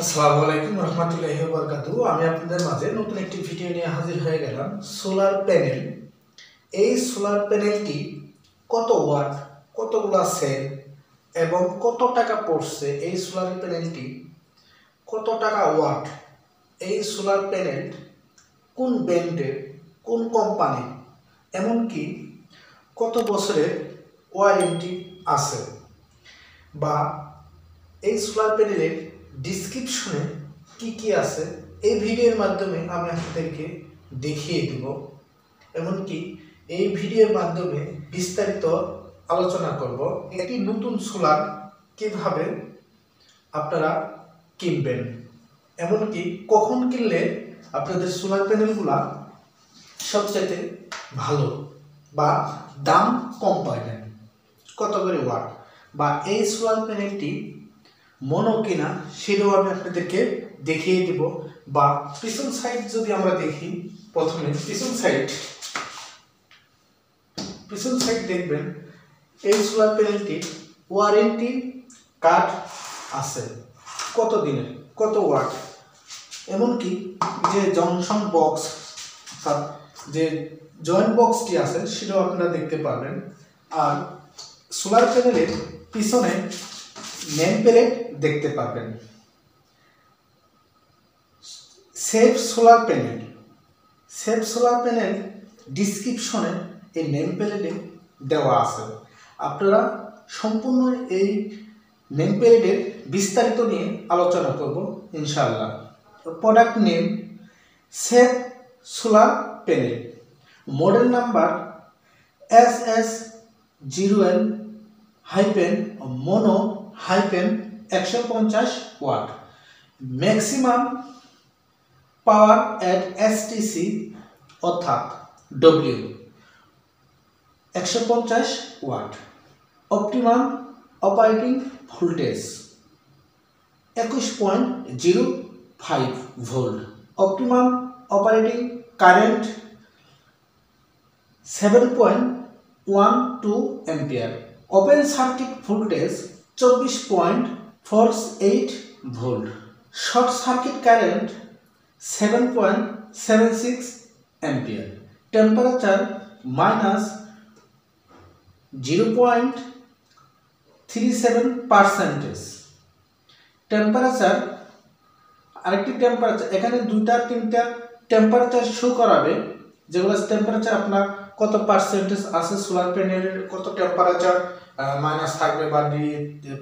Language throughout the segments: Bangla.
আসসালামু আলাইকুম রহমতুল্লাহি ওয়া বারাকাতুহু। আমি আপনাদের মাঝে নতুন একটি ভিডিও নিয়ে হাজির হয়ে গেলাম। সোলার প্যানেল, এই সোলার প্যানেলটি কত ওয়াট, কতগুলা সেল এবং কত টাকা পড়ছে, এই সোলার প্যানেলটি কত টাকা ওয়াট, এই সোলার প্যানেল কোন ব্র্যান্ডের, কোন কোম্পানি, এমনকি কত বছরের ওয়ারেন্টি আছে, বা এই সোলার প্যানেলের ডিসক্রিপশনে কি কি আছে, এই ভিডিওর মাধ্যমে আমি আপনাদেরকে দেখিয়ে দেব। এমনকি এই ভিডিওর মাধ্যমে বিস্তারিত আলোচনা করব একটি নতুন সোলার কিভাবে আপনারা কিনবেন, এমনকি কখন কিনলে আপনাদের সোলার প্যানেলগুলা সবচেয়ে ভালো বা দাম কম পাবেন, কত করে ওয়াট, বা এই সোলার প্যানেলটি মনো কিনা সেটাও আমি আপনাদেরকে দেখিয়ে দিব। বা পিছন সাইড যদি আমরা দেখি, প্রথমে পিছন সাইড দেখবেন এই সোলার প্যানেলটি ওয়ারেন্টি কার্ড আছে, কত দিনের, কত ওয়াট, এমনকি যে জংশন বক্স অর্থাৎ যে জয়েন্ট বক্সটি আছে সেটাও আপনারা দেখতে পারবেন। আর সোলার প্যানেলের পিছনে নেম প্লেট দেখতে পাবেন। সেফ সোলার প্যানেল ডিসক্রিপশনে এই নেম প্লেটে দেওয়া আছে। আপনারা সম্পূর্ণ এই নেম প্লেটের বিস্তারিত নিয়ে আলোচনা করব ইনশাআল্লাহ। Product name safe solar panel, model number SS0N-mono-150 watt, maximum power at STC অর্থাৎ W 150 watt, optimum operating voltage 21.05 volt, optimum operating current 7.12 ampere, open circuit voltage 24.48 volt, short circuit current 7.76 ampere, temperature -0.37%, temperature, আরেকটি টেম্পারেচার, এখানে দুইটা তিনটা টেম্পারেচার শো করাবে, যেগুলো টেম্পারেচার আপনার কত পার্সেন্টেজ আছে সোলার প্যানেলের, কত টেম্পারেচার মাইনাস থাকবে বা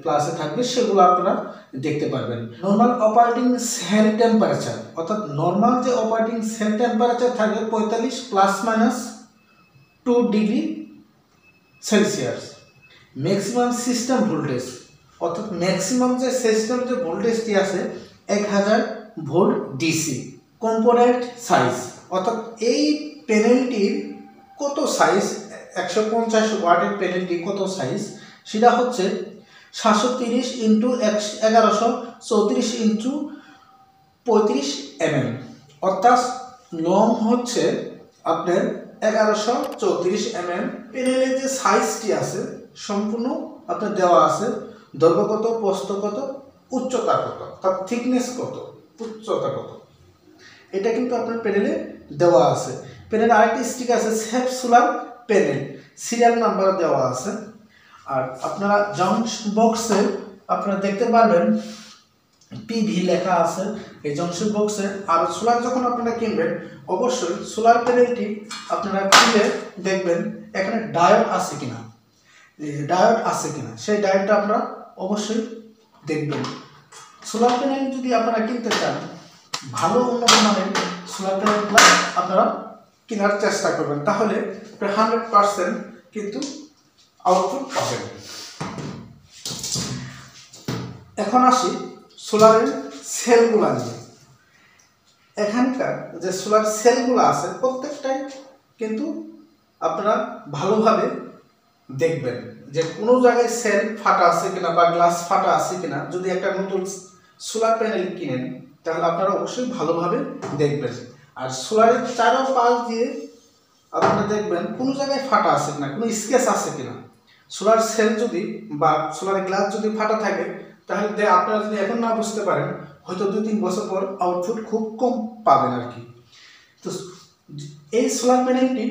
প্লাসে থাকবে, সেগুলো আপনারা দেখতে পারবেন। নর্মাল অপারেটিং সেল টেম্পারেচার, অর্থাৎ নর্মাল যে অপারেটিং সেল টেম্পারেচার থাকবে 45 +- 2 degree Celsius, maximum system voltage, অর্থাৎ ম্যাক্সিমাম যে সিস্টেম যে ভোল্টেজটি আছে 1000 ভোল্ট ডিসি, কম্পোনেন্ট সাইজ, অর্থাৎ এই প্যানেলটির কত সাইজ, 150 ওয়াটের প্যানেলটি কত সাইজ, সেটা হচ্ছে 730x1134x35 mm, অর্থাৎ লং হচ্ছে আপনার 1134 mm। প্যানেলের যে সাইজটি আছে সম্পূর্ণ আপনার দেওয়া আছে, দৈর্ঘ্য কত, প্রস্থ কত, উচ্চতা কত, তার থিকনেস কত, উচ্চতা কত, এটা কিন্তু আপনার প্যানেলে দেওয়া আছে। প্যানেলে আরেকটি স্টিকার আছে safe solar panel, serial number দেওয়া আছে। আর আপনারা জংশন বক্সে আপনারা দেখতে পারবেন পিভি লেখা আছে এই জংশন বক্সে। আর সোলার যখন আপনারা কিনবেন অবশ্যই সোলার প্যানেলটি আপনারা খুলে দেখবেন এখানে ডায়োড আছে কিনা, সেই ডায়োডটা আপনারা অবশ্যই দেখবেন। সোলার প্যানেল যদি আপনারা কিনতে চান, ভালো উন্নত মানের সোলার প্যানেলগুলো আপনারা কেনার চেষ্টা করবেন, তাহলে 100% কিন্তু আউটপুট পাবেন। এখন আসি সোলারের সেলগুলো নিয়ে। এখানকার যে সোলার সেলগুলো আছে প্রত্যেকটাই কিন্তু আপনারা ভালোভাবে দেখবেন যে কোনো জায়গায় সেল ফাটা আছে কিনা বা গ্লাস ফাটা আছে কিনা। যদি একটা নতুন সোলার প্যানেল কিনেন তাহলে আপনারা অবশ্যই ভালোভাবে দেখবেন। আর সোলারের চারপাশ দিয়ে আপনারা দেখবেন কোনো জায়গায় ফাটা আছে কিনা, কোনো স্কেচ আছে কিনা। সোলার সেল যদি বা সোলার গ্লাস যদি ফাটা থাকে তাহলে আপনারা যদি এখন না বুঝতে পারেন হয়তো 2-3 বছর পর আউটপুট খুব কম পাবেন আর কি। তো এই সোলার প্যানেলটি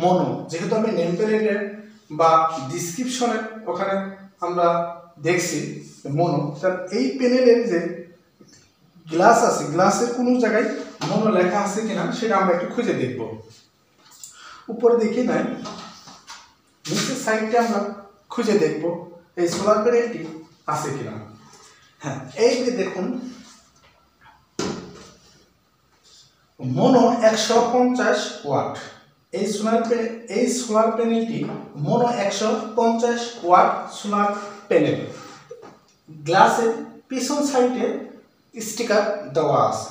মনো, যেহেতু আমি নেম প্লেটে বা ডিসক্রিপশনে ওখানে আমরা দেখছি মনো, তার এই প্যানেলের যে গ্লাস আছে, গ্লাসের কোনো জায়গায় মনো লেখা আছে কিনা সেটা আমরা একটু খুঁজে দেখব। উপরে দেখি নাই, নিচের সাইডটা আমরা খুঁজে দেখব এই সোলার প্যানেলটি আছে কিনা। হ্যাঁ, এই যে দেখুন মনো 150 ওয়াট। এই সোলার প্যানেলটি মনো 150 ওয়াট সোলার প্যানেল। গ্লাসের পিছন সাইডে স্টিকার দেওয়া আছে।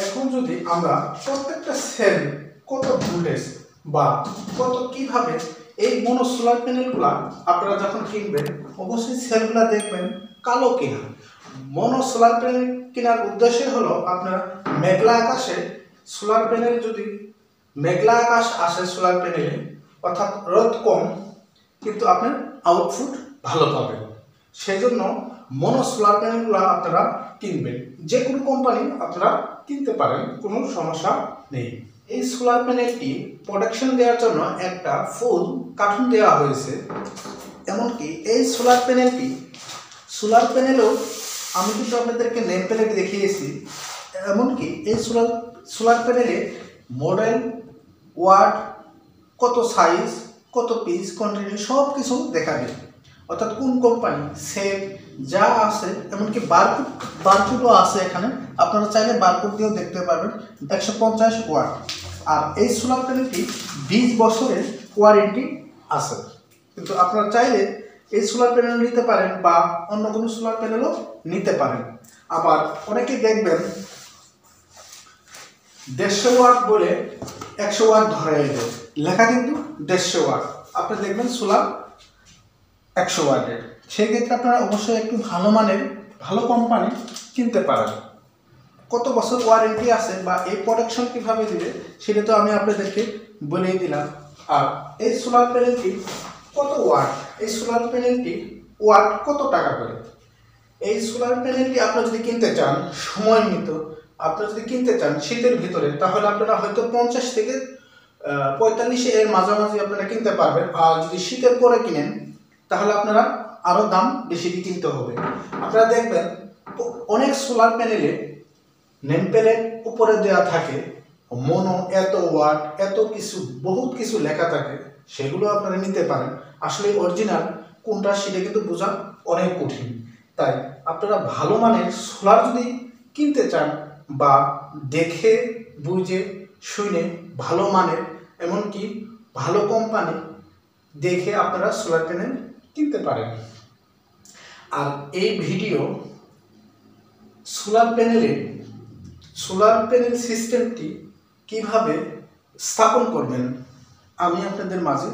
এখন যদি আমরা প্রত্যেকটা সেল কত ভোল্টেজ বা কত কিভাবে এই মনো সোলার প্যানেলগুলা আপনারা যখন কিনবেন অবশ্যই সেলগুলা দেখবেন কালো কিনা। মনো সোলার প্যানেল কেনার উদ্দেশ্য হলো আপনার মেঘলা আকাশে সোলার প্যানেল, যদি মেঘলা আকাশ আসে সোলার প্যানেলে অর্থাৎ রোদ কম কিন্তু আপনার আউটপুট ভালো পাবেন, সেই জন্য মনো সোলার প্যানেলগুলো আপনারা কিনবেন। যে কোনো কোম্পানি আপনারা কিনতে পারেন, কোনো সমস্যা নেই। এই সোলার প্যানেলটি প্রোটেকশন দেওয়ার জন্য একটা ফুল কার্টুন দেওয়া হয়েছে। এমনকি এই সোলার প্যানেলও আমি কিন্তু আপনাদেরকে নেম প্লেট দেখিয়েছি। এমনকি এই সোলার প্যানেলে মডেল, ওয়াট, কত সাইজ, কত পিস, কোয়ান্টিটি সব কিছু দেখাবে, অর্থাৎ কোন কোম্পানি, সেট যা আছে, এমনকি বারকোডও আছে এখানে। আপনারা চাইলে বারকোড দিয়েও দেখতে পারবেন। 150 ওয়াট। আর এই সোলার প্যানেলটি 20 বছরের ওয়ারেন্টি আছে। কিন্তু আপনারা চাইলে এই সোলার প্যানেল নিতে পারেন বা অন্য কোনো সোলার প্যানেলও নিতে পারেন। আবার অনেকেই দেখবেন 150 ওয়াট বলে 100 ওয়াট ধরে দেয়, লেখা কিন্তু 150 ওয়াট। আপনি দেখবেন সোলার 100 ওয়াটের। সেই ক্ষেত্রে আপনারা অবশ্যই একটু ভালো মানের, ভালো কোম্পানি কিনতে পারেন। কত বছর ওয়ারেন্টি আছে বা এই প্রোটেকশন কীভাবে দিবে সেটা তো আমি আপনাদেরকে বলেই দিলাম। আর এই সোলার প্যানেলটি কত ওয়াট, এই সোলার প্যানেলটি ওয়াট কত টাকা করে। এই সোলার প্যানেলটি আপনারা যদি কিনতে চান সময় নিত, আপনারা যদি কিনতে চান শীতের ভিতরে, তাহলে আপনারা হয়তো 50 থেকে 45 এর মাঝামাঝি আপনারা কিনতে পারবেন। আর যদি শীতের পরে কিনেন তাহলে আপনারা আরও দাম বেশি দিয়ে কিনতে হবে। আপনারা দেখবেন অনেক সোলার প্যানেলে নেম প্লেট উপরে দেওয়া থাকে মনো এত ওয়াট, এত কিছু, বহুত কিছু লেখা থাকে, সেগুলো আপনারা নিতে পারেন। আসলে অরিজিনাল কোনটা সেটা কিন্তু বোঝা অনেক কঠিন। তাই আপনারা ভালো মানের সোলার যদি কিনতে চান বা দেখে বুঝে শুনে ভালো মানের, এমনকি ভালো কোম্পানি দেখে আপনারা সোলার প্যানেল কিনতে পারেন। আর এই ভিডিও সোলার প্যানেল সিস্টেমটি কিভাবে স্থাপন করবেন আমি আপনাদের মাঝে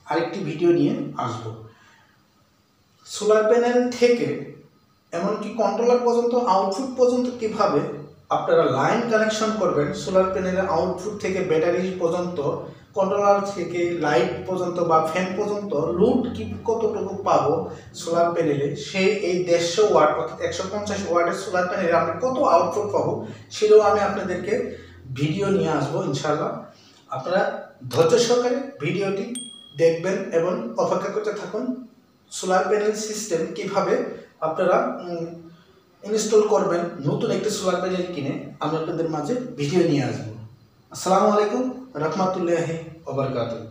আরেকটি ভিডিও নিয়ে আসব। সোলার প্যানেল থেকে এমনকি কন্ট্রোলার পর্যন্ত, আউটপুট পর্যন্ত কিভাবে আপনারা লাইন কানেকশন করবেন, সোলার প্যানেলের আউটপুট থেকে ব্যাটারি পর্যন্ত, কন্ট্রোলার থেকে লাইট পর্যন্ত বা ফ্যান পর্যন্ত লোড কতটুকু পাবো সোলার প্যানেলে, সেই এই 150 ওয়াট অর্থাৎ 150 ওয়াটের সোলার প্যানেলে আমরা কত আউটপুট পাবো সেটাও আমি আপনাদেরকে ভিডিও নিয়ে আসবো ইনশাল্লাহ। আপনারা ধৈর্য সহকারে ভিডিওটি দেখবেন এবং অপেক্ষা করতে থাকুন। সোলার প্যানেল সিস্টেম কিভাবে আপনারা ইনস্টল করবেন, নতুন একটি সোলার প্যানেল কিনে আমি আপনাদের মাঝে ভিডিও নিয়ে আসবো। আসসালামু আলাইকুম রহমতুল্লাহি ওয়া বারাকাতুহু।